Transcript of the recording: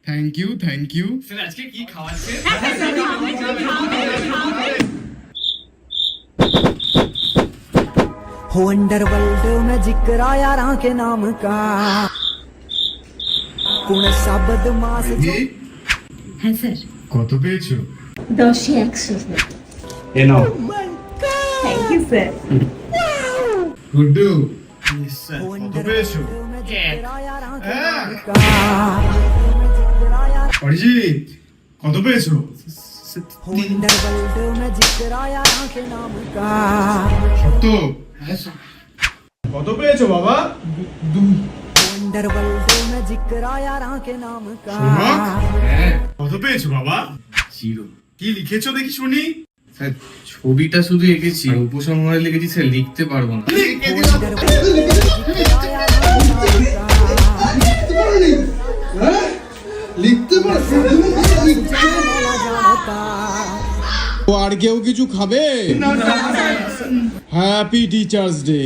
Thank you sir আজকে কি খাওয়াচ্ছে? हो अंडरवर्ल्ड में जिक्र यारां के नाम का कौन सा बदमाश হ্যাঁ স্যার, কত পেয়েছো? 10-এ 100 স্যার। এ নাও। Thank you sir. Guddu sir কত পেয়েছো? হ্যাঁ অরিজিৎ কত পেয়েছো? अंडरवर्ल्ड में जिक्र यारां के नाम का সত্য কত পেয়েছো বাবা? अंडरवर्ल्ड में जिक्र यारां के नाम का হ্যাঁ কত পেয়েছো বাবা? 0। কি লিখেছো দেখি শুনি। স্যার ছবিটা শুধু এঁকেছি, উপসংহারে লিখেছি স্যার, লিখতে পারবো না। লিখতে পারছো? আর কেউ কিছু খাবে? Happy teachers day.